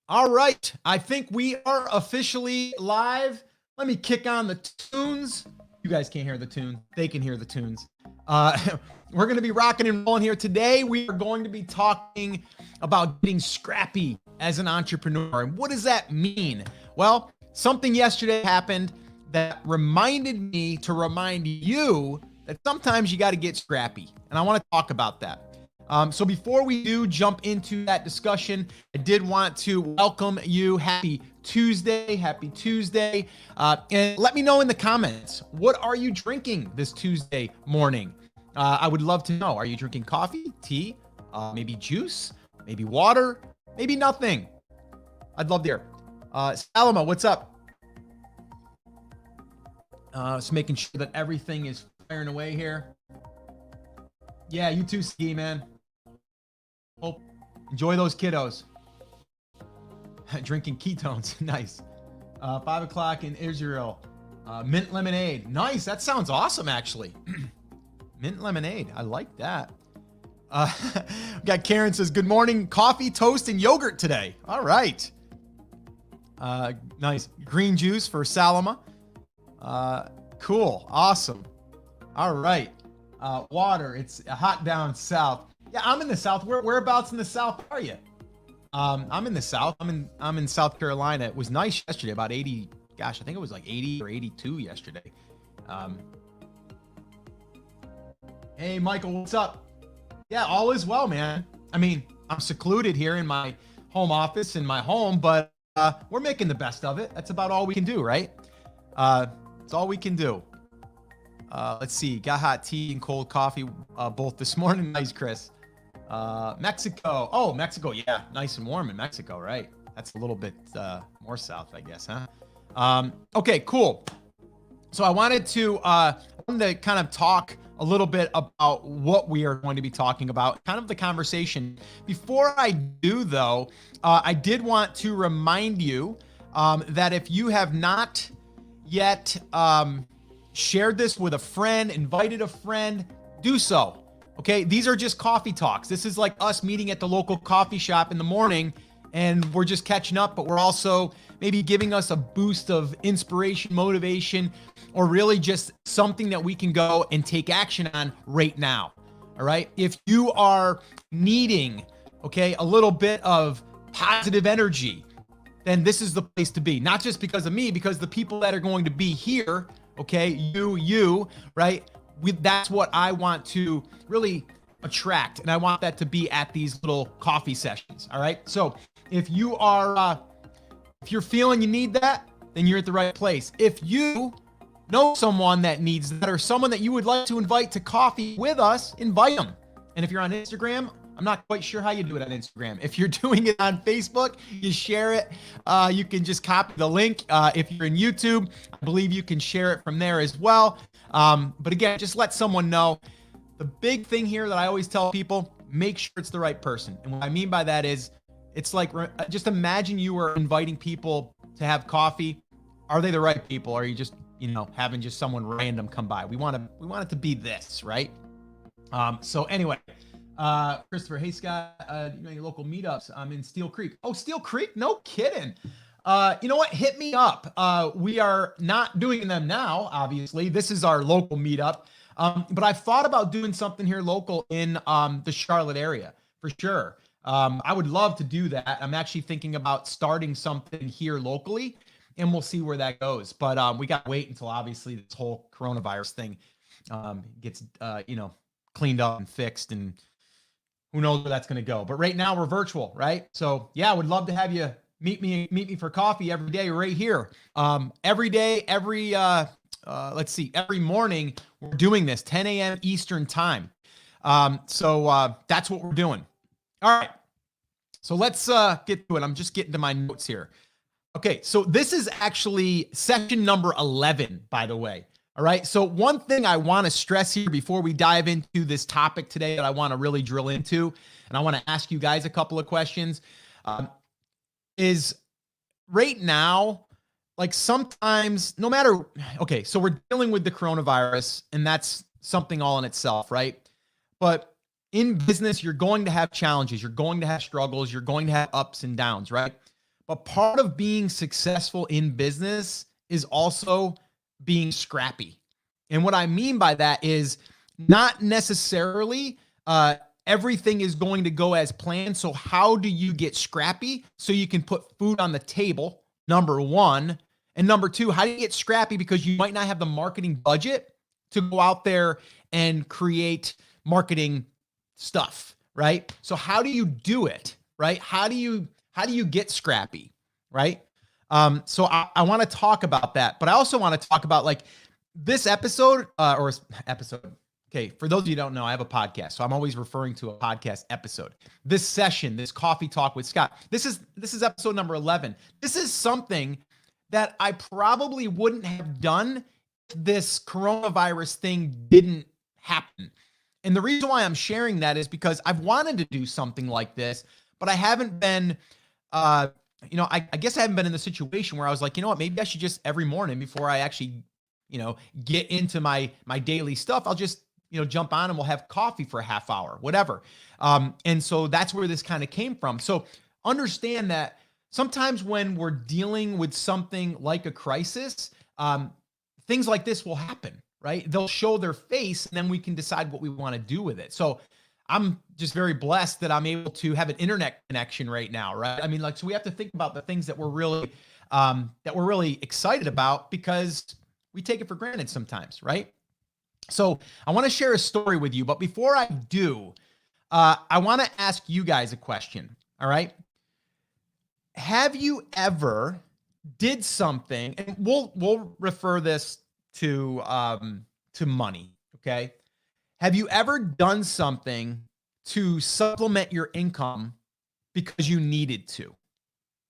All right. I think we are officially live. Let me kick on the tunes. You guys can't hear the tunes. They can hear the tunes. Uh, we're going to be rocking and rolling here today. We are going to be talking about getting scrappy as an entrepreneur. And what does that mean? Well, something yesterday happened that reminded me to remind you that sometimes you got to get scrappy. And I want to talk about that. So before we do jump into that discussion, I did want to welcome you. Happy Tuesday. Happy Tuesday. And let me know in the comments, what are you drinking this Tuesday morning? I would love to know. Are you drinking coffee, tea, maybe juice, maybe water, maybe nothing? I'd love to hear. Salama, what's up? Just making sure that everything is firing away here. Yeah, you too, Ski, man. Hope enjoy those kiddos. Drinking ketones. Nice. 5 o'clock in Israel. Mint lemonade. Nice. That sounds awesome, actually. Mint lemonade. I like that. We got Karen says, good morning. Coffee, toast, and yogurt today. All right. Nice. Green juice for Salama. Cool. Awesome. All right. Water. It's hot down south. Yeah, I'm in the South. Whereabouts in the South are you? I'm in the South. I'm in South Carolina. It was nice yesterday, about 80. Gosh, I think it was like 80 or 82 yesterday. Hey, Michael, what's up? Yeah, all is well, man. I mean, I'm secluded here in my home office in my home, but we're making the best of it. That's about all we can do, right? It's all we can do. Let's see. Got hot tea and cold coffee both this morning. Nice, Chris. Mexico. Oh, Mexico. Yeah, nice and warm in Mexico, right? That's a little bit more south, I guess, huh? Okay, cool. So I wanted to kind of talk a little bit about what we are going to be talking about, kind of the conversation. Before I do, though, I did want to remind you that if you have not yet shared this with a friend, invited a friend, do so. Okay, these are just coffee talks. This is like us meeting at the local coffee shop in the morning and we're just catching up, but we're also maybe giving us a boost of inspiration, motivation, or really just something that we can go and take action on right now. All right, if you are needing, okay, a little bit of positive energy, then this is the place to be. Not just because of me, because the people that are going to be here, okay, you, right? That's what I want to really attract. And I want that to be at these little coffee sessions. All right. So if you are, if you're feeling you need that, then you're at the right place. If you know someone that needs that or someone that you would like to invite to coffee with us, invite them. And if you're on Instagram, I'm not quite sure how you do it on Instagram. If you're doing it on Facebook, you share it. You can just copy the link. If you're in YouTube, I believe you can share it from there as well. But again, just let someone know. The big thing here that I always tell people, make sure it's the right person. And what I mean by that is, it's like, just imagine you were inviting people to have coffee. Are they the right people? Or are you just, having just someone random come by? We want it to be this, right? So anyway, Christopher, hey Scott, any local meetups? I'm in Steel Creek. Oh, Steel Creek? No kidding. You know what? Hit me up. We are not doing them now, obviously. This is our local meetup. But I've thought about doing something here local in the Charlotte area for sure. I would love to do that. I'm actually thinking about starting something here locally, and we'll see where that goes. But we got to wait until obviously this whole coronavirus thing gets cleaned up and fixed, and who knows where that's going to go. But right now we're virtual, right? So yeah, I would love to have you meet me for coffee every day right here. Every day, every morning we're doing this 10 a.m. Eastern time. So that's what we're doing. All right. So let's get to it. I'm just getting to my notes here. Okay. So this is actually session number 11, by the way. All right. So one thing I want to stress here before we dive into this topic today that I want to really drill into, and I want to ask you guys a couple of questions, is right now, like sometimes no matter, okay, so we're dealing with the coronavirus and that's something all in itself, right? But in business, you're going to have challenges. You're going to have struggles. You're going to have ups and downs, right? but part of being successful in business is also being scrappy. And what I mean by that is not necessarily everything is going to go as planned. So how do you get scrappy so you can put food on the table? Number one. And number two, how do you get scrappy because you might not have the marketing budget to go out there and create marketing stuff, right? So how do you do it, right? How do you get scrappy, right? So I want to talk about that, but I also want to talk about like this episode or episode. Okay, for those of you who don't know, I have a podcast, so I'm always referring to a podcast episode. This session, this coffee talk with Scott, this is episode number 11. This is something that I probably wouldn't have done if this coronavirus thing didn't happen. And the reason why I'm sharing that is because I've wanted to do something like this, but I haven't been, I guess I haven't been in the situation where I was like, you know what, maybe I should just every morning before I actually, get into my daily stuff, I'll just, jump on and we'll have coffee for a half hour, whatever. And so that's where this kind of came from. So understand that sometimes when we're dealing with something like a crisis, things like this will happen, right? They'll show their face and then we can decide what we want to do with it. So I'm just very blessed that I'm able to have an internet connection right now, right? I mean, like, so we have to think about the things that we're really excited about because we take it for granted sometimes, right? So I want to share a story with you, but before I do, I want to ask you guys a question, all right? Have you ever did something, and we'll refer this to money, okay? Have you ever done something to supplement your income because you needed to,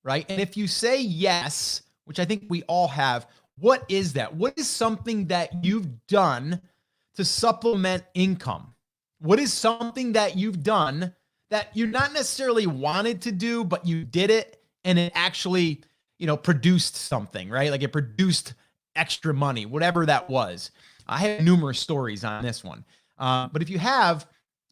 right? And if you say yes, which I think we all have, what is that? What is something that you've done to supplement income? What is something that you've done that you not necessarily wanted to do, but you did it and it actually, produced something, right? Like it produced extra money, whatever that was. I have numerous stories on this one. But if you have,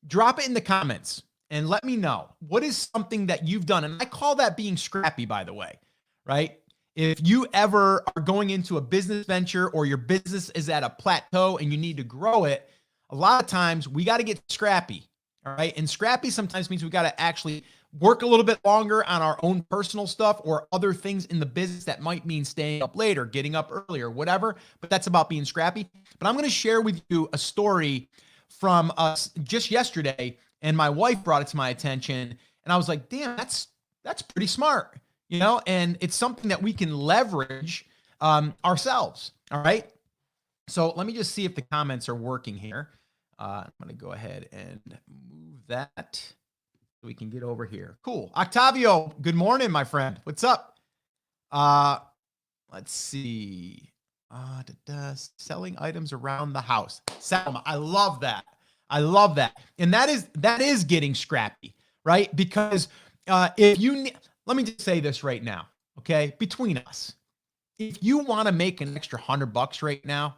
drop it in the comments and let me know what is something that you've done. And I call that being scrappy, by the way, right? If you ever are going into a business venture or your business is at a plateau and you need to grow it, a lot of times we got to get scrappy. All right. And scrappy sometimes means we got to actually work a little bit longer on our own personal stuff or other things in the business that might mean staying up later, getting up earlier, whatever. But that's about being scrappy. But I'm going to share with you a story from us just yesterday. And my wife brought it to my attention. And I was like, damn, that's pretty smart, and it's something that we can leverage ourselves. All right. So let me just see if the comments are working here. I'm going to go ahead and move that so we can get over here. Cool. Octavio, good morning, my friend. What's up? Let's see. Selling items around the house. Salma, I love that. I love that. And that is getting scrappy, right? Because if you let me just say this right now, okay? Between us, if you want to make an extra $100 right now,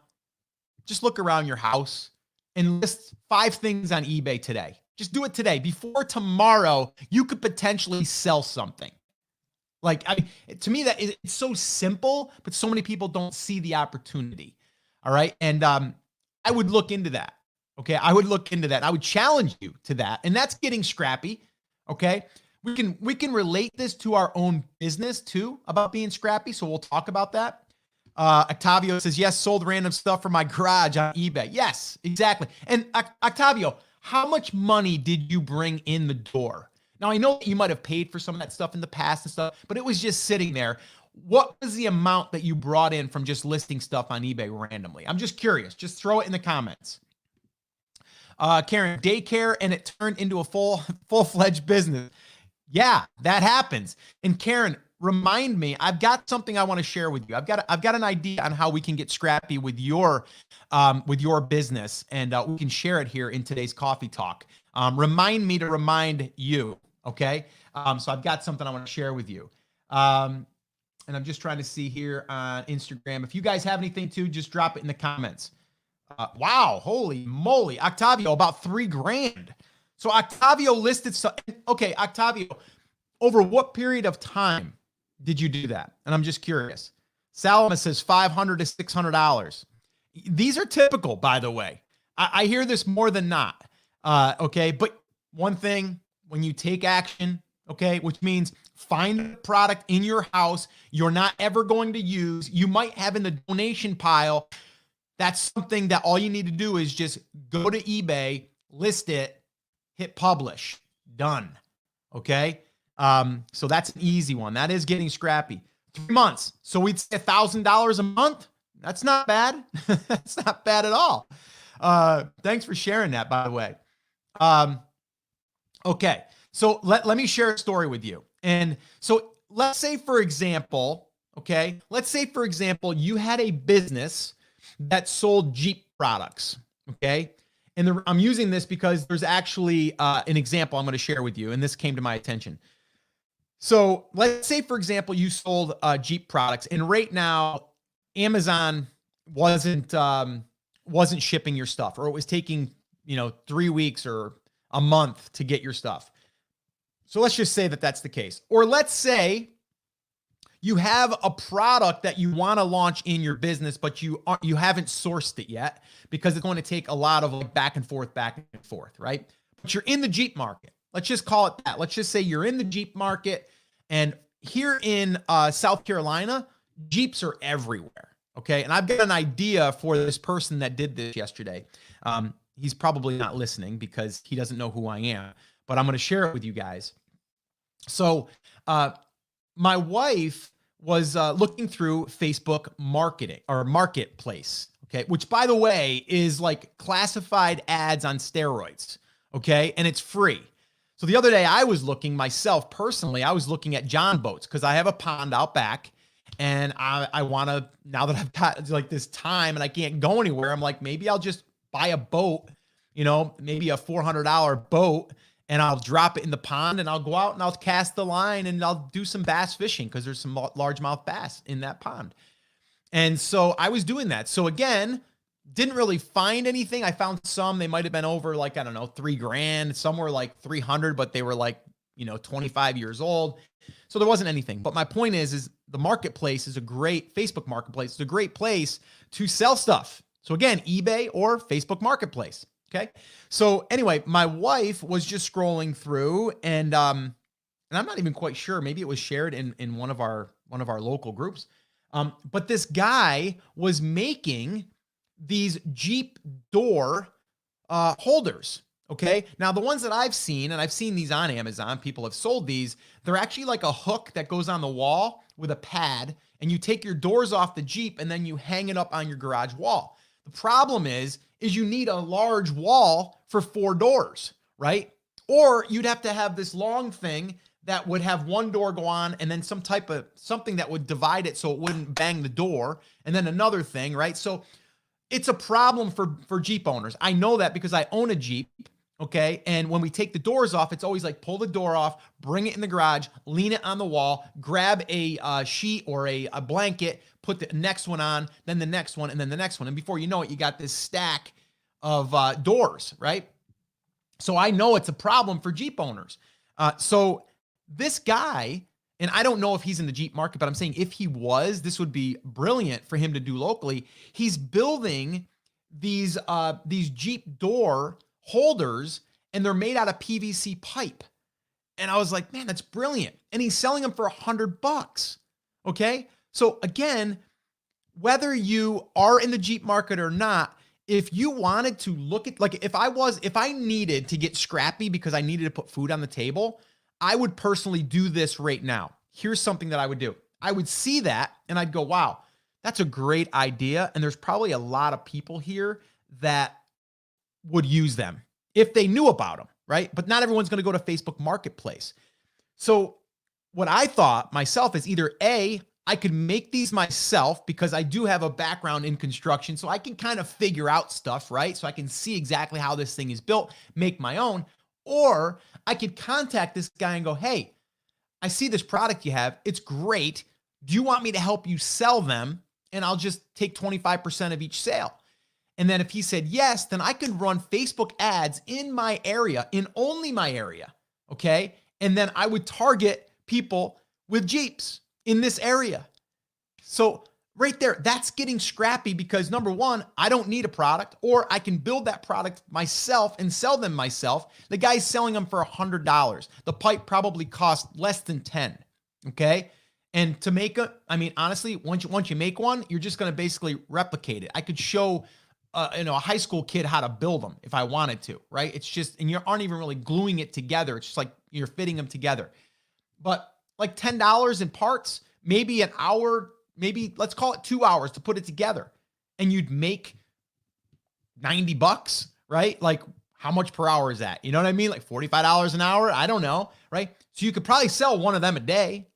just look around your house and list 5 things on eBay today. Just do it today. Before tomorrow, you could potentially sell something. Like, to me, it's so simple, but so many people don't see the opportunity. All right. And I would look into that. Okay. I would look into that. I would challenge you to that. And that's getting scrappy. Okay. We can relate this to our own business too about being scrappy. So we'll talk about that. Octavio says, yes, sold random stuff from my garage on eBay. Yes, exactly. And Octavio, how much money did you bring in the door? Now, I know you might have paid for some of that stuff in the past and stuff, but it was just sitting there. What was the amount that you brought in from just listing stuff on eBay randomly? I'm just curious. Just throw it in the comments. Karen, daycare, and it turned into a full-fledged business. Yeah, that happens. And Karen, remind me, I've got something I want to share with you. I've got an idea on how we can get scrappy with your business, and we can share it here in today's coffee talk. Remind me to remind you. Okay. So I've got something I want to share with you. And I'm just trying to see here on Instagram. If you guys have anything too, just drop it in the comments. Wow. Holy moly. Octavio, about $3,000. So Octavio listed. Okay. Octavio, over what period of time did you do that? And I'm just curious. Salma says $500 to $600. These are typical, by the way. I hear this more than not. Okay. But one thing, when you take action, okay, which means find a product in your house you're not ever going to use, you might have in the donation pile. That's something that all you need to do is just go to eBay, list it, hit publish, done. Okay. So that's an easy one. That is getting scrappy. 3 months. So we'd say $1,000 a month. That's not bad. That's not bad at all. Thanks for sharing that, by the way. Okay. So let me share a story with you. And so let's say, for example, okay, let's say, for example, you had a business that sold Jeep products. Okay. And I'm using this because there's actually an example I'm going to share with you. And this came to my attention. So let's say, for example, you sold Jeep products, and right now Amazon wasn't shipping your stuff, or it was taking, 3 weeks or a month to get your stuff. So let's just say that that's the case. Or let's say you have a product that you want to launch in your business, but you haven't sourced it yet because it's going to take a lot of back and forth, right? But you're in the Jeep market. Let's just call it that. Let's just say you're in the Jeep market, and here in South Carolina, Jeeps are everywhere. Okay. And I've got an idea for this person that did this yesterday. He's probably not listening because he doesn't know who I am, but I'm going to share it with you guys. So, my wife was looking through Facebook marketing or marketplace. Okay. Which, by the way, is like classified ads on steroids. Okay. And it's free. So the other day I was looking myself personally, I was looking at John boats because I have a pond out back, and I want to, now that I've got like this time and I can't go anywhere, I'm like, maybe I'll just buy a boat, maybe a $400 boat, and I'll drop it in the pond, and I'll go out and I'll cast the line, and I'll do some bass fishing because there's some largemouth bass in that pond. And so I was doing that. So again, didn't really find anything. I found some, they might've been over like, I don't know, $3,000. Some were like 300, but they were like, 25 years old. So there wasn't anything. But my point is the marketplace is a great, Facebook marketplace is a great place to sell stuff. So again, eBay or Facebook marketplace. Okay. So anyway, my wife was just scrolling through, and I'm not even quite sure. Maybe it was shared in one of our local groups. But this guy was making these Jeep door holders. Okay. Now the ones that I've seen, and I've seen these on Amazon, people have sold these. They're actually like a hook that goes on the wall with a pad, and you take your doors off the Jeep and then you hang it up on your garage wall. The problem is you need a large wall for 4 doors, right? Or you'd have to have this long thing that would have one door go on, and then some type of something that would divide it so it wouldn't bang the door, and then another thing, right? So it's a problem for Jeep owners. I know that because I own a Jeep. Okay. And when we take the doors off, it's always like pull the door off, bring it in the garage, lean it on the wall, grab a sheet or a blanket, put the next one on, then the next one, and then the next one. And before you know it, you got this stack of doors, right? So I know it's a problem for Jeep owners. So this guy, and I don't know if he's in the Jeep market, but I'm saying if he was, this would be brilliant for him to do locally. He's building these Jeep door holders, and they're made out of PVC pipe. And I was like, man, that's brilliant. And he's selling them for $100. Okay. So again, whether you are in the Jeep market or not, if you wanted to look at, like, if I needed to get scrappy because I needed to put food on the table, I would personally do this right now. Here's something that I would do. I would see that and I'd go, wow, that's a great idea. And there's probably a lot of people here that would use them if they knew about them, right? But not everyone's going to go to Facebook Marketplace. So what I thought myself is either A, I could make these myself because I do have a background in construction, so I can kind of figure out stuff, right? So I can see exactly how this thing is built, make my own, or I could contact this guy and go, hey, I see this product you have. It's great. Do you want me to help you sell them? And I'll just take 25% of each sale. And then if he said yes, then I could run Facebook ads in my area, in only my area. Okay. And then I would target people with Jeeps. in this area. So right there, that's getting scrappy because number one, I don't need a product, or I can build that product myself and sell them myself. The guy's selling them for $100. The pipe probably costs less than 10. Okay. And to make honestly, once you make one, you're just going to basically replicate it. I could show, a high school kid how to build them if I wanted to, right? It's just, and you aren't even really gluing it together. It's just like you're fitting them together. But like $10 in parts, maybe an hour, maybe let's call it 2 hours to put it together, and you'd make $90, right? Like how much per hour is that? You know what I mean? Like $45 an hour. I don't know, right? So you could probably sell one of them a day.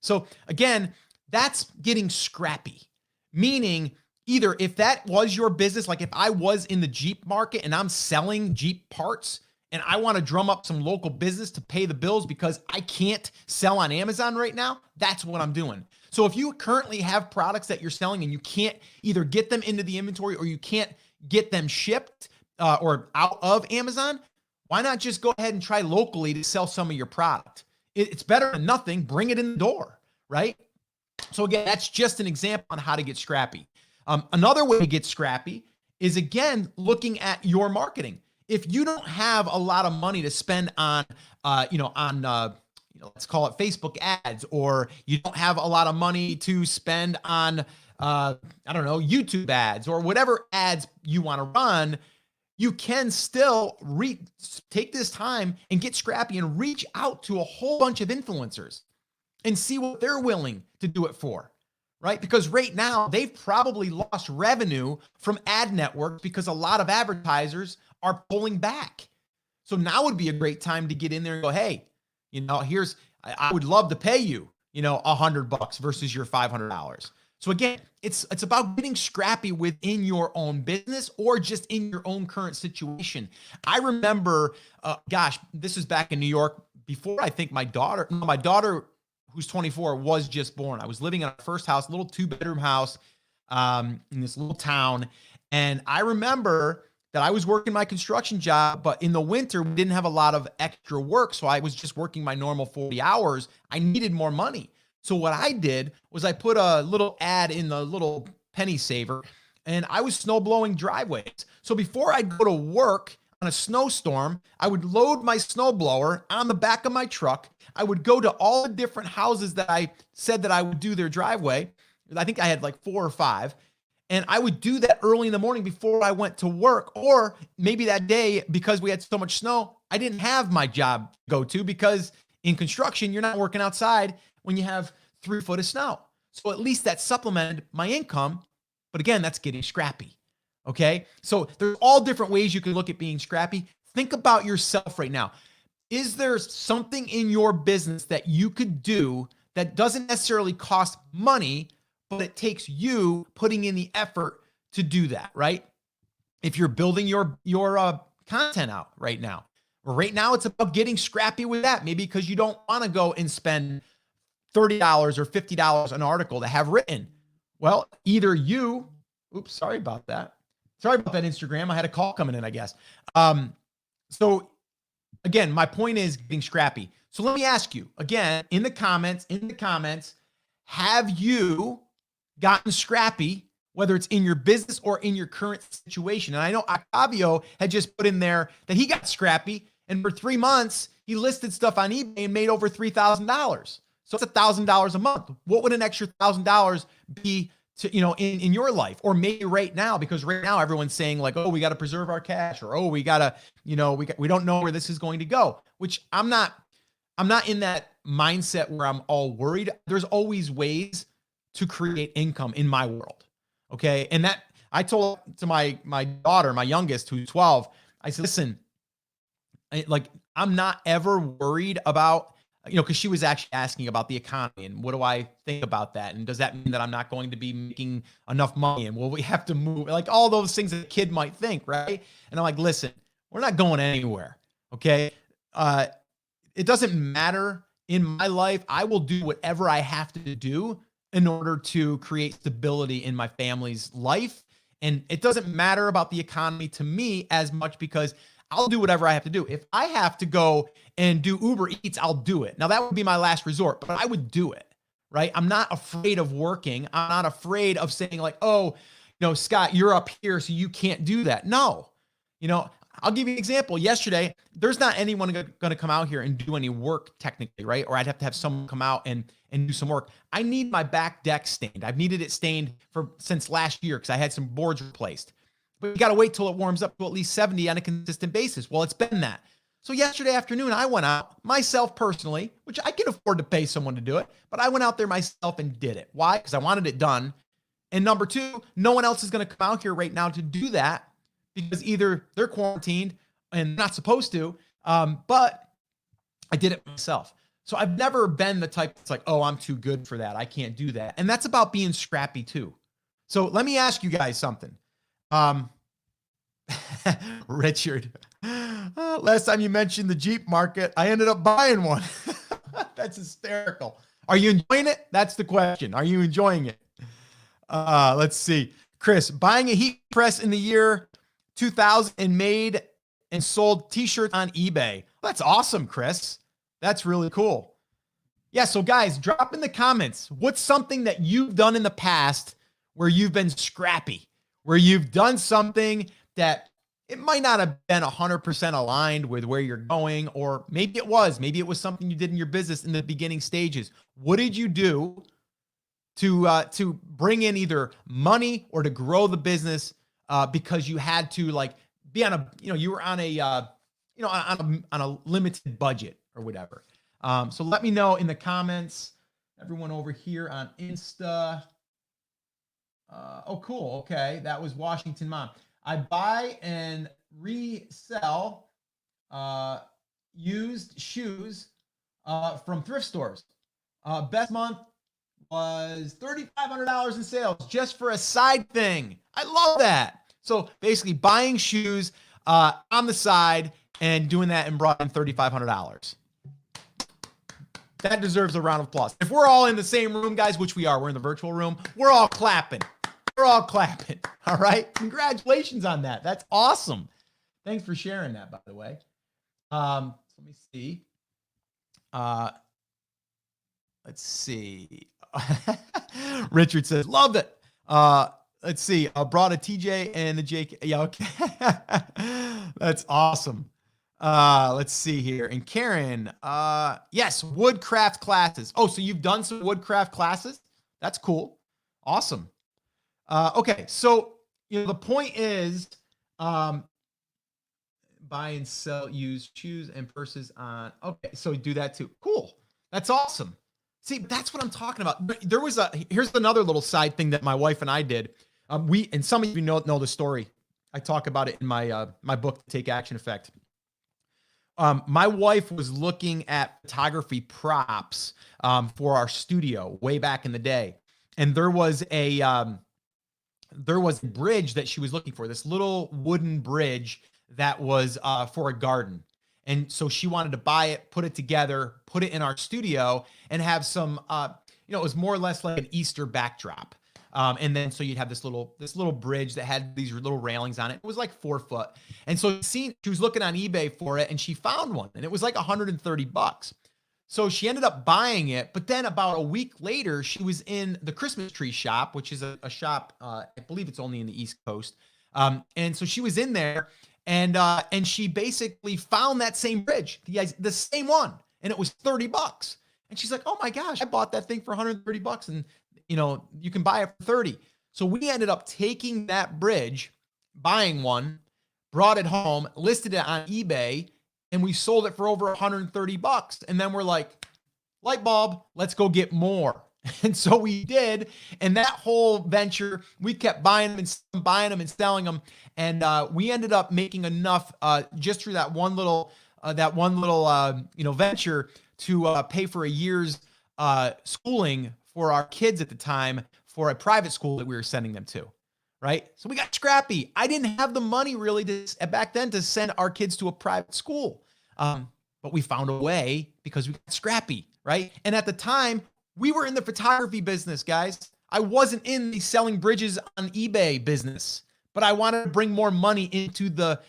So again, that's getting scrappy, meaning either if that was your business, like if I was in the Jeep market and I'm selling Jeep parts and I want to drum up some local business to pay the bills because I can't sell on Amazon right now, that's what I'm doing. So if you currently have products that you're selling and you can't either get them into the inventory or you can't get them shipped or out of Amazon, why not just go ahead and try locally to sell some of your product? It's better than nothing. Bring it in the door, right? So again, that's just an example on how to get scrappy. Another way to get scrappy is, again, looking at your marketing. If you don't have a lot of money to spend on, let's call it Facebook ads, or you don't have a lot of money to spend on, YouTube ads or whatever ads you want to run, you can still take this time and get scrappy and reach out to a whole bunch of influencers and see what they're willing to do it for, right? Because right now they've probably lost revenue from ad networks because a lot of advertisers are pulling back. So now would be a great time to get in there and go, hey, I would love to pay you, $100 versus your $500. So again, it's about getting scrappy within your own business or just in your own current situation. I remember, this was back in New York before I think my daughter who's 24 was just born. I was living in our first house, little 2-bedroom house in this little town. And I remember that I was working my construction job, but in the winter, we didn't have a lot of extra work. So I was just working my normal 40 hours. I needed more money. So what I did was I put a little ad in the little penny saver, and I was snow blowing driveways. So before I'd go to work on a snowstorm, I would load my snow blower on the back of my truck. I would go to all the different houses that I said that I would do their driveway. I think I had like 4 or 5. And I would do that early in the morning before I went to work. Or maybe that day, because we had so much snow, I didn't have my job to go to, because in construction, you're not working outside when you have 3 foot of snow. So at least that supplemented my income. But again, that's getting scrappy. Okay. So there's all different ways you can look at being scrappy. Think about yourself right now. Is there something in your business that you could do that doesn't necessarily cost money, but it takes you putting in the effort to do that, right? If you're building your content out right now, it's about getting scrappy with that. Maybe because you don't want to go and spend $30 or $50 an article to have written. Well, either sorry about that. Sorry about that, Instagram. I had a call coming in, I guess. So again, my point is getting scrappy. So let me ask you again, in the comments, have you gotten scrappy, whether it's in your business or in your current situation? And I know Octavio had just put in there that he got scrappy, and for 3 months, he listed stuff on eBay and made over $3,000. So it's $1,000 a month. What would an extra $1,000 be to, in your life? Or maybe right now, because right now everyone's saying like, oh, we got to preserve our cash, or, oh, we got to, we don't know where this is going to go, which I'm not in that mindset where I'm all worried. There's always ways to create income in my world. Okay. And that I told to my daughter, my youngest, who's 12, I said, listen, I'm not ever worried about, because she was actually asking about the economy and what do I think about that? And does that mean that I'm not going to be making enough money? And will we have to move? Like all those things that a kid might think, right? And I'm like, listen, we're not going anywhere. Okay. It doesn't matter in my life. I will do whatever I have to do in order to create stability in my family's life. And it doesn't matter about the economy to me as much, because I'll do whatever I have to do. If I have to go and do Uber Eats, I'll do it. Now that would be my last resort, but I would do it, right? I'm not afraid of working. I'm not afraid of saying like, oh, Scott, you're up here, so you can't do that. No, I'll give you an example. Yesterday, there's not anyone going to come out here and do any work technically, right? Or I'd have to have someone come out and do some work. I need my back deck stained. I've needed it stained since last year because I had some boards replaced. But you got to wait till it warms up to at least 70 on a consistent basis. Well, it's been that. So yesterday afternoon, I went out myself personally, which I can afford to pay someone to do it, but I went out there myself and did it. Why? Because I wanted it done. And number two, no one else is going to come out here right now to do that because either they're quarantined and not supposed to, but I did it myself. So I've never been the type that's like, oh, I'm too good for that. I can't do that. And that's about being scrappy too. So let me ask you guys something. Richard, last time you mentioned the Jeep market, I ended up buying one. That's hysterical. Are you enjoying it? That's the question. Are you enjoying it? Let's see. Chris, buying a heat press in the year 2000 and made and sold t-shirts on eBay. That's awesome, Chris. That's really cool. Yeah, so guys, drop in the comments. What's something that you've done in the past where you've been scrappy, where you've done something that it might not have been 100% aligned with where you're going, or maybe it was. Maybe it was something you did in your business in the beginning stages. What did you do to bring in either money or to grow the business because you had to like be on a, you were on a, on a limited budget or whatever. So let me know in the comments, everyone over here on Insta. Oh, cool. Okay. That was Washington Mom. I buy and resell used shoes from thrift stores. Best month was $3,500 in sales just for a side thing. I love that. So basically buying shoes on the side and doing that and brought in $3,500. That deserves a round of applause. If we're all in the same room, guys, which we are, we're in the virtual room, we're all clapping. We're all clapping. All right. Congratulations on that. That's awesome. Thanks for sharing that, by the way. Let me see. Let's see. Richard says, loved it. Let's see. I brought a TJ and a JK. Yeah, okay. That's awesome. Let's see here. And Karen, yes, woodcraft classes. Oh, so you've done some woodcraft classes? That's cool. Awesome. Okay, so the point is buy and sell used shoes and purses on. Okay, so do that too. Cool. That's awesome. See, that's what I'm talking about. Here's another little side thing that my wife and I did. And some of you know the story. I talk about it in my my book, Take Action Effect. My wife was looking at photography props for our studio way back in the day, and there was a bridge that she was looking for, this little wooden bridge that was for a garden. And so she wanted to buy it, put it together, put it in our studio and have some, it was more or less like an Easter backdrop. And then, so you'd have this little bridge that had these little railings on it. It was like 4 foot. And so she was looking on eBay for it and she found one and it was like $130. So she ended up buying it, but then about a week later, she was in the Christmas tree shop, which is a shop, I believe it's only in the East Coast. And so she was in there and she basically found that same bridge, the same one, and it was $30. And she's like, oh my gosh, I bought that thing for $130 and you can buy it for 30. So we ended up taking that bridge, buying one, brought it home, listed it on eBay, and we sold it for over $130. And then we're like, light bulb, let's go get more. And so we did. And that whole venture, we kept buying them and selling them. And we ended up making enough just through that one little venture to pay for a year's schooling for our kids at the time for a private school that we were sending them to. Right. So we got scrappy. I didn't have the money really back then to send our kids to a private school. But we found a way because we got scrappy. Right. And at the time we were in the photography business, guys. I wasn't in the selling bridges on eBay business, but I wanted to bring more money into the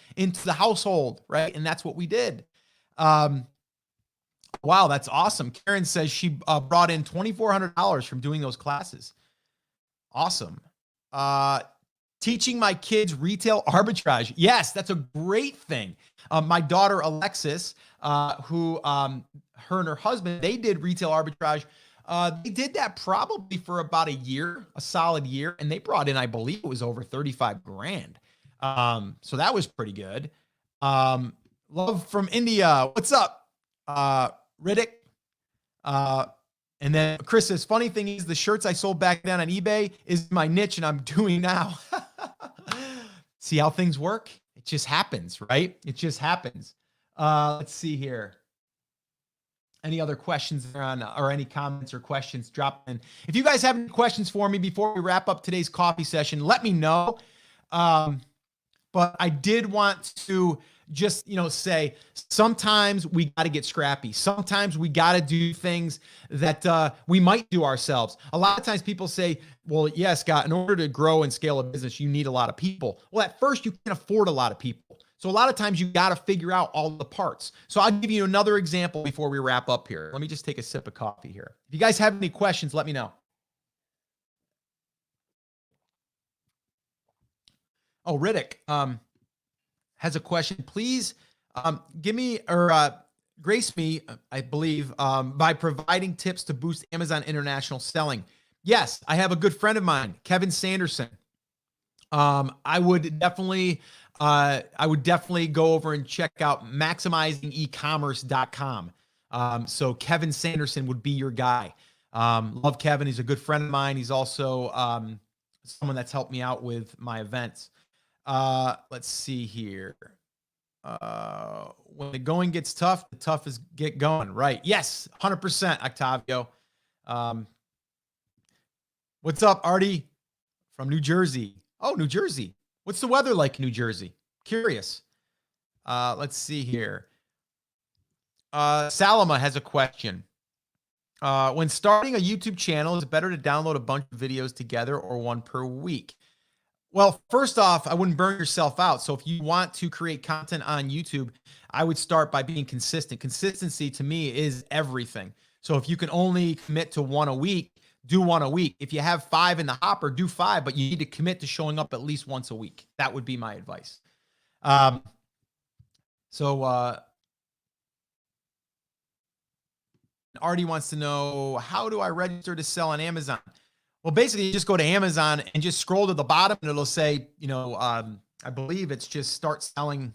household. Right. And that's what we did. Wow, that's awesome. Karen says she brought in $2,400 from doing those classes. Awesome. Teaching my kids retail arbitrage. Yes, that's a great thing. My daughter Alexis, who her and her husband, they did retail arbitrage. They did that probably for about a year, a solid year, and they brought in, I believe it was over 35 grand. So that was pretty good. Love from India. What's up? Riddick. And then Chris says, funny thing is the shirts I sold back then on eBay is my niche and I'm doing now. See how things work? It just happens, right? It just happens. Let's see here. Any other questions on, or any comments or questions, drop in. If you guys have any questions for me before we wrap up today's coffee session, let me know. But I did want to just, say sometimes we got to get scrappy. Sometimes we got to do things that we might do ourselves. A lot of times people say, well, yes, Scott, in order to grow and scale a business, you need a lot of people. Well, at first you can't afford a lot of people. So a lot of times you got to figure out all the parts. So I'll give you another example before we wrap up here. Let me just take a sip of coffee here. If you guys have any questions, let me know. Oh, Riddick has a question. Please give me or grace me, I believe, by providing tips to boost Amazon international selling. Yes, I have a good friend of mine, Kevin Sanderson. I would definitely go over and check out maximizingecommerce.com. So Kevin Sanderson would be your guy. Love Kevin. He's a good friend of mine. He's also someone that's helped me out with my events. Let's see here. When the going gets tough, the toughest get going. Right. Yes. 100%, Octavio. What's up, Artie from New Jersey? Oh, New Jersey. What's the weather like in New Jersey? Curious. Let's see here. Salama has a question. When starting a YouTube channel, is it better to download a bunch of videos together or one per week? Well, first off, I wouldn't burn yourself out. So if you want to create content on YouTube, I would start by being consistent. Consistency to me is everything. So if you can only commit to one a week, do one a week. If you have 5 in the hopper, do 5, but you need to commit to showing up at least once a week. That would be my advice. Artie wants to know, how do I register to sell on Amazon? Well, basically, you just go to Amazon and just scroll to the bottom, and it'll say, I believe it's just start selling.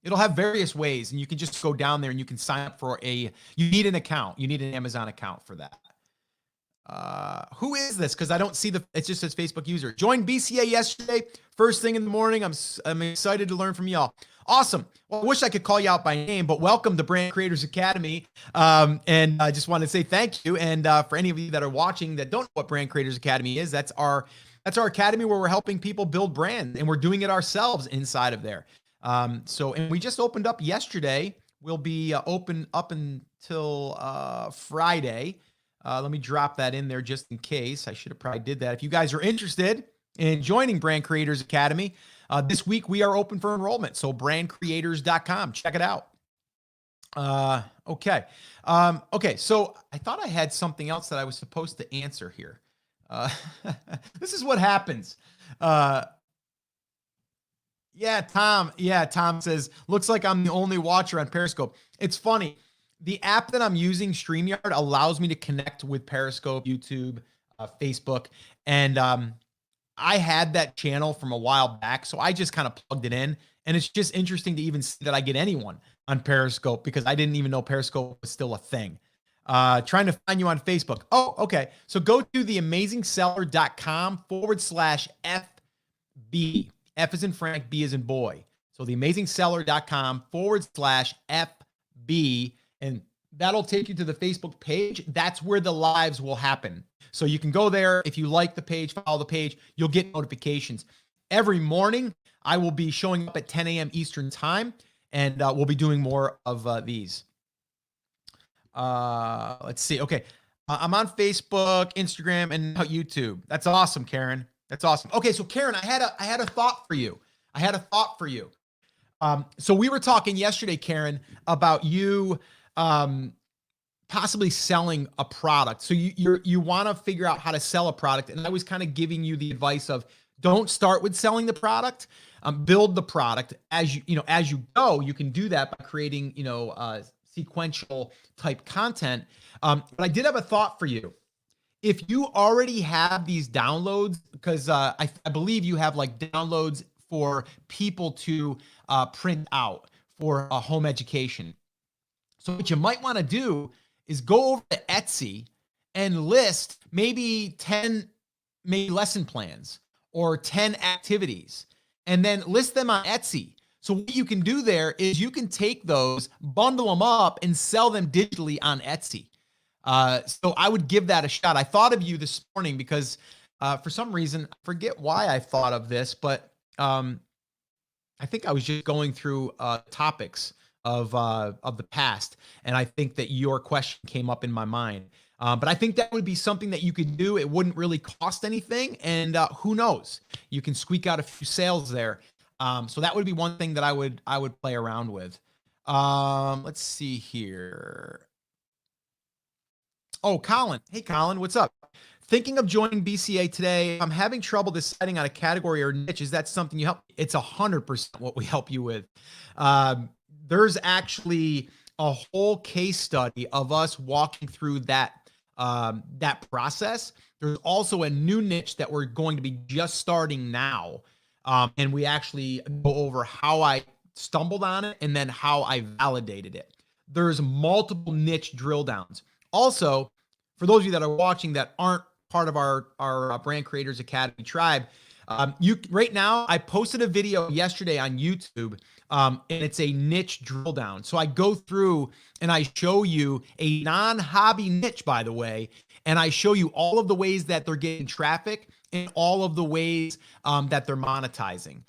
It'll have various ways, and you can just go down there and you can sign up for you need an account. You need an Amazon account for that. Who is this? Because I don't see it just says Facebook user. Joined BCA yesterday, first thing in the morning. I'm excited to learn from y'all. Awesome. Well, I wish I could call you out by name, but welcome to Brand Creators Academy. And I just want to say thank you. And for any of you that are watching that don't know what Brand Creators Academy is, that's our academy where we're helping people build brands, and we're doing it ourselves inside of there. And we just opened up yesterday. We'll be open up until Friday. Let me drop that in there just in case. I should have probably did that. If you guys are interested in joining Brand Creators Academy, this week we are open for enrollment. So brandcreators.com, check it out. Okay. Okay. So I thought I had something else that I was supposed to answer here. This is what happens. Yeah, Tom says, looks like I'm the only watcher on Periscope. It's funny. The app that I'm using, StreamYard, allows me to connect with Periscope, YouTube, Facebook. And I had that channel from a while back, so I just kind of plugged it in. And it's just interesting to even see that I get anyone on Periscope, because I didn't even know Periscope was still a thing. Trying to find you on Facebook. Oh, okay. So go to theamazingseller.com/FB. F as in Frank, B as in boy. So theamazingseller.com/FB. And that'll take you to the Facebook page. That's where the lives will happen. So you can go there. If you like the page, follow the page, you'll get notifications. Every morning, I will be showing up at 10 a.m. Eastern time, and we'll be doing more of these. Let's see. Okay. I'm on Facebook, Instagram, and YouTube. That's awesome, Karen. That's awesome. Okay. So Karen, I had a thought for you. So we were talking yesterday, Karen, about you possibly selling a product. So you want to figure out how to sell a product. And I was kind of giving you the advice of don't start with selling the product, build the product as as you go. You can do that by creating, sequential type content. But I did have a thought for you. If you already have these downloads, because I believe you have like downloads for people to print out for a home education. So what you might want to do is go over to Etsy and list maybe 10 lesson plans or 10 activities, and then list them on Etsy. So what you can do there is you can take those, bundle them up, and sell them digitally on Etsy. So I would give that a shot. I thought of you this morning because for some reason, I forget why I thought of this, but I think I was just going through topics of the past, and I think that your question came up in my mind. But I think that would be something that you could do. It wouldn't really cost anything, and who knows? You can squeak out a few sales there. So that would be one thing that I would play around with. Let's see here. Oh, Colin. Hey, Colin, what's up? Thinking of joining BCA today. I'm having trouble deciding on a category or niche. Is that something you help? It's 100% what we help you with. There's actually a whole case study of us walking through that process. There's also a new niche that we're going to be just starting now. And we actually go over how I stumbled on it and then how I validated it. There's multiple niche drill downs. Also, for those of you that are watching that aren't part of our Brand Creators Academy tribe, right now, I posted a video yesterday on YouTube, and it's a niche drill down. So I go through and I show you a non-hobby niche, by the way, and I show you all of the ways that they're getting traffic and all of the ways that they're monetizing.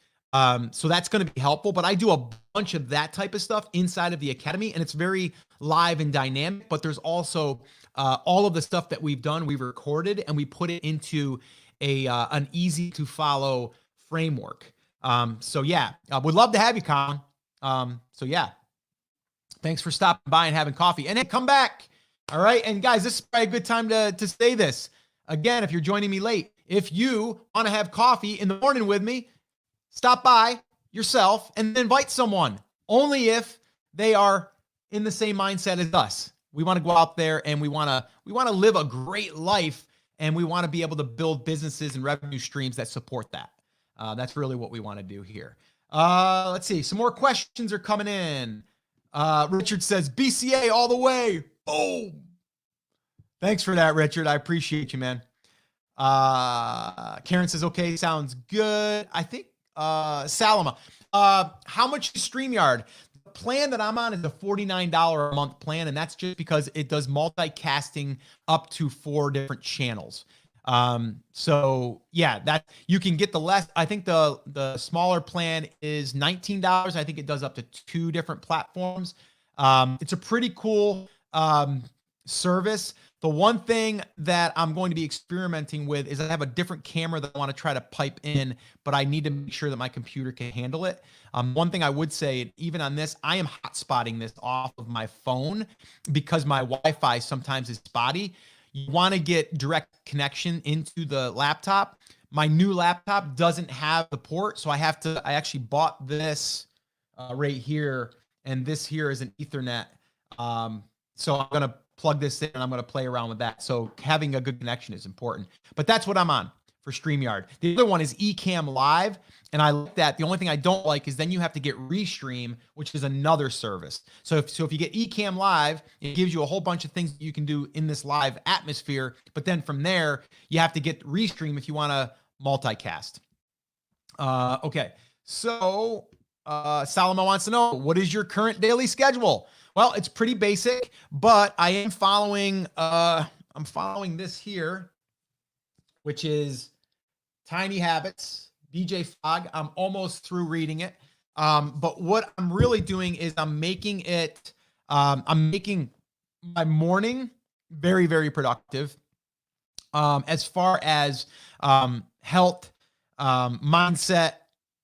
So that's going to be helpful, but I do a bunch of that type of stuff inside of the Academy, and it's very live and dynamic, but there's also all of the stuff that we've done, we've recorded, and we put it into an easy to follow framework. So yeah, would love to have you, Colin. So yeah, thanks for stopping by and having coffee, and then come back. All right. And guys, this is probably a good time to say this again. If you're joining me late, if you want to have coffee in the morning with me, stop by yourself and invite someone, only if they are in the same mindset as us. We want to go out there and we want to live a great life, and we want to be able to build businesses and revenue streams that support that. That's really what we want to do here. Let's see. Some more questions are coming in. Richard says, BCA all the way. Boom. Thanks for that, Richard. I appreciate you, man. Karen says, okay, sounds good. I think, Salama, how much is StreamYard? The plan that I'm on is a $49 a month plan, and that's just because it does multicasting up to 4 different channels. So yeah, that you can get the less, I think the smaller plan is $19. I think it does up to 2 different platforms. It's a pretty cool, service. The one thing that I'm going to be experimenting with is I have a different camera that I want to try to pipe in, but I need to make sure that my computer can handle it. One thing I would say, even on this, I am hotspotting this off of my phone because my Wi-Fi sometimes is spotty. You want to get direct connection into the laptop. My new laptop doesn't have the port, so I actually bought this right here, and this here is an Ethernet. So I'm going to plug this in and I'm going to play around with that. So having a good connection is important, but that's what I'm on for StreamYard. The other one is Ecamm Live, and I like that. The only thing I don't like is then you have to get Restream, which is another service. So if you get Ecamm Live, it gives you a whole bunch of things that you can do in this live atmosphere, but then from there, you have to get Restream if you want to multicast. Okay. So Salama wants to know, what is your current daily schedule? Well, it's pretty basic, but I am following, I'm following this here, which is Tiny Habits, BJ Fogg. I'm almost through reading it. But what I'm really doing is I'm making my morning very, very productive. As far as health, mindset,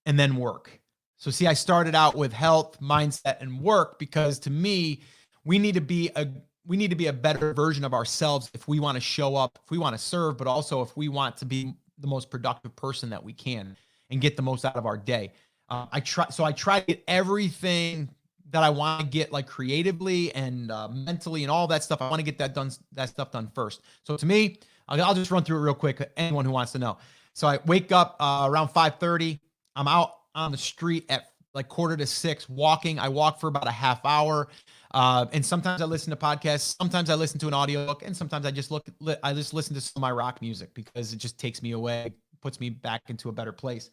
and then work. So see, I started out with health, mindset, and work because to me, we need to be a better version of ourselves if we want to show up, if we want to serve, but also if we want to be the most productive person that we can and get the most out of our day. I try to get everything that I want to get, like creatively and mentally and all that stuff. I want to get that stuff done first. So to me, I'll just run through it real quick. Anyone who wants to know. So I wake up around 5:30. I'm out on the street at like 5:45 walking. I walk for about a half hour. And sometimes I listen to podcasts. Sometimes I listen to an audiobook, and sometimes I just listen to some of my rock music because it just takes me away, puts me back into a better place.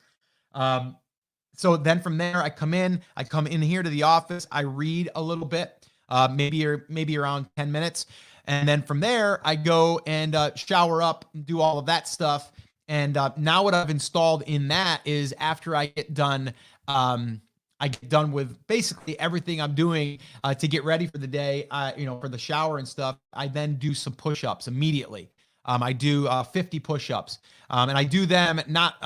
So then from there, I come in here to the office. I read a little bit, maybe around 10 minutes. And then from there, I go and shower up and do all of that stuff. And now what I've installed in that is after I get done, with basically everything I'm doing to get ready for the day, for the shower and stuff. I then do some push-ups immediately. I do 50 push-ups, and I do them not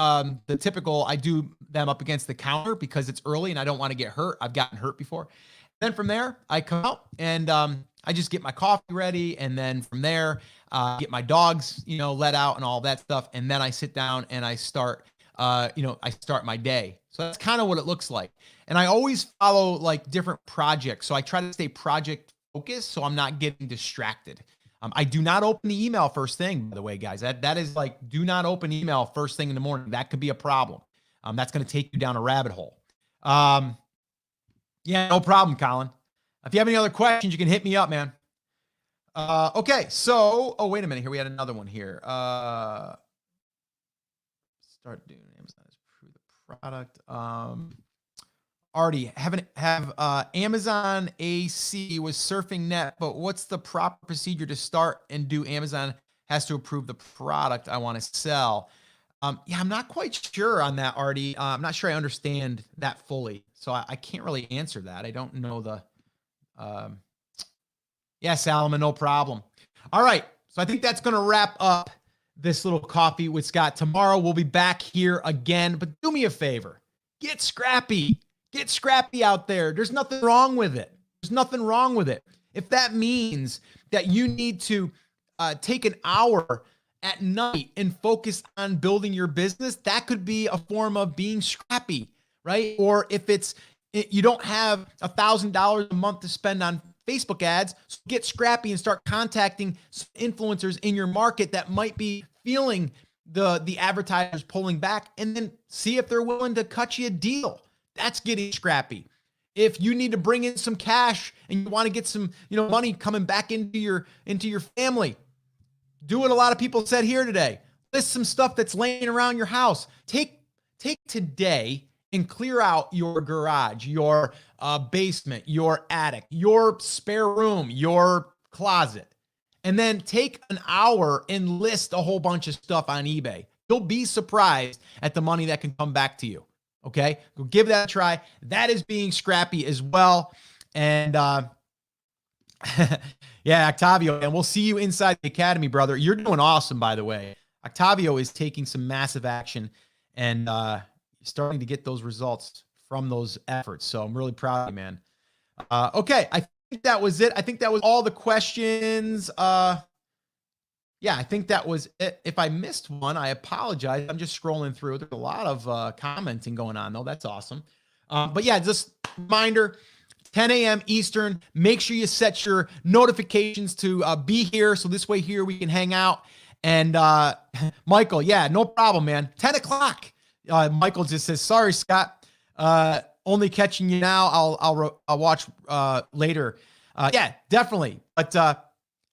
the typical. I do them up against the counter because it's early and I don't want to get hurt. I've gotten hurt before. Then from there, I come out and I just get my coffee ready, and then from there, get my dogs, let out and all that stuff, and then I sit down and I start my day. So that's kind of what it looks like. And I always follow like different projects. So I try to stay project focused so I'm not getting distracted. I do not open the email first thing, by the way, guys. That is like, do not open email first thing in the morning. That could be a problem. That's going to take you down a rabbit hole. Yeah, no problem, Colin. If you have any other questions, you can hit me up, man. Okay, so, wait a minute here. We had another one here. Start doing Amazon as prove the product. Already have Amazon AC with surfing net, but what's the proper procedure to start and do? Amazon has to approve the product I want to sell. Yeah, I'm not quite sure on that, Artie. I'm not sure I understand that fully, so I can't really answer that. I don't know the. Yeah, Salomon, no problem. All right, so I think that's going to wrap up this little coffee with Scott. Tomorrow we'll be back here again, but do me a favor, get scrappy. Get scrappy out there. There's nothing wrong with it. There's nothing wrong with it. If that means that you need to take an hour at night and focus on building your business, that could be a form of being scrappy, right? Or if you don't have $1,000 a month to spend on Facebook ads, so get scrappy and start contacting influencers in your market that might be feeling the advertisers pulling back, and then see if they're willing to cut you a deal. That's getting scrappy. If you need to bring in some cash and you want to get some, money coming back into your family, do what a lot of people said here today. List some stuff that's laying around your house. Take today and clear out your garage, your basement, your attic, your spare room, your closet, and then take an hour and list a whole bunch of stuff on eBay. You'll be surprised at the money that can come back to you. Okay, go give that a try. That is being scrappy as well. And yeah, Octavio, and we'll see you inside the academy, brother. You're doing awesome, by the way. Octavio is taking some massive action and starting to get those results from those efforts. So I'm really proud of you, man. Okay, I think that was it. I think that was all the questions. Yeah, I think that was it. If I missed one, I apologize. I'm just scrolling through. There's a lot of commenting going on, though. That's awesome. But yeah, just reminder, 10 a.m. Eastern. Make sure you set your notifications to be here. So this way here we can hang out. And Michael, yeah, no problem, man. 10 o'clock. Michael just says, sorry, Scott. Only catching you now. I'll watch later. Yeah, definitely. But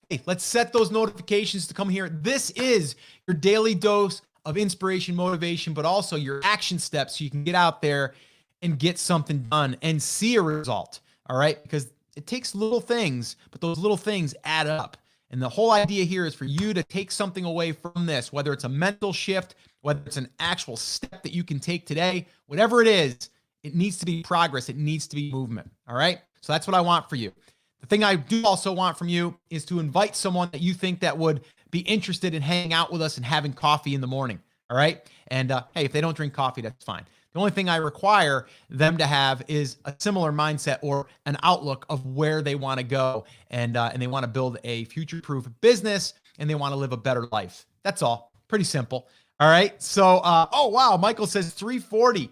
hey, let's set those notifications to come here. This is your daily dose of inspiration, motivation, but also your action steps so you can get out there and get something done and see a result. All right. Because it takes little things, but those little things add up. And the whole idea here is for you to take something away from this, whether it's a mental shift, whether it's an actual step that you can take today, whatever it is, it needs to be progress. It needs to be movement. All right. So that's what I want for you. The thing I do also want from you is to invite someone that you think that would be interested in hanging out with us and having coffee in the morning. All right. And hey, if they don't drink coffee, that's fine. The only thing I require them to have is a similar mindset or an outlook of where they want to go, and they want to build a future-proof business, and they want to live a better life. That's all. Pretty simple. All right. So, oh wow, Michael says 3:40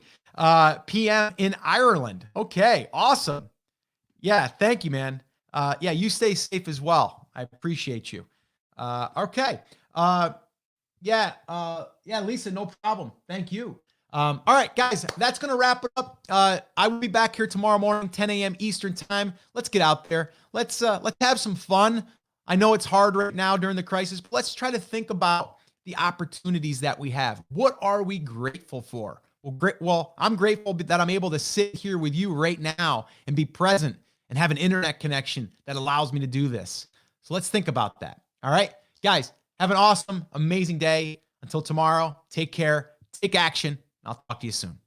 p.m. in Ireland. Okay, awesome. Yeah, thank you, man. Yeah, you stay safe as well. I appreciate you. Okay. Yeah, Lisa, no problem. Thank you. All right, guys, that's going to wrap it up. I will be back here tomorrow morning, 10 a.m. Eastern time. Let's get out there. Let's have some fun. I know it's hard right now during the crisis, but let's try to think about the opportunities that we have. What are we grateful for? Well, I'm grateful that I'm able to sit here with you right now and be present and have an internet connection that allows me to do this. So let's think about that. All right, guys, have an awesome, amazing day. Until tomorrow, take care, take action. I'll talk to you soon.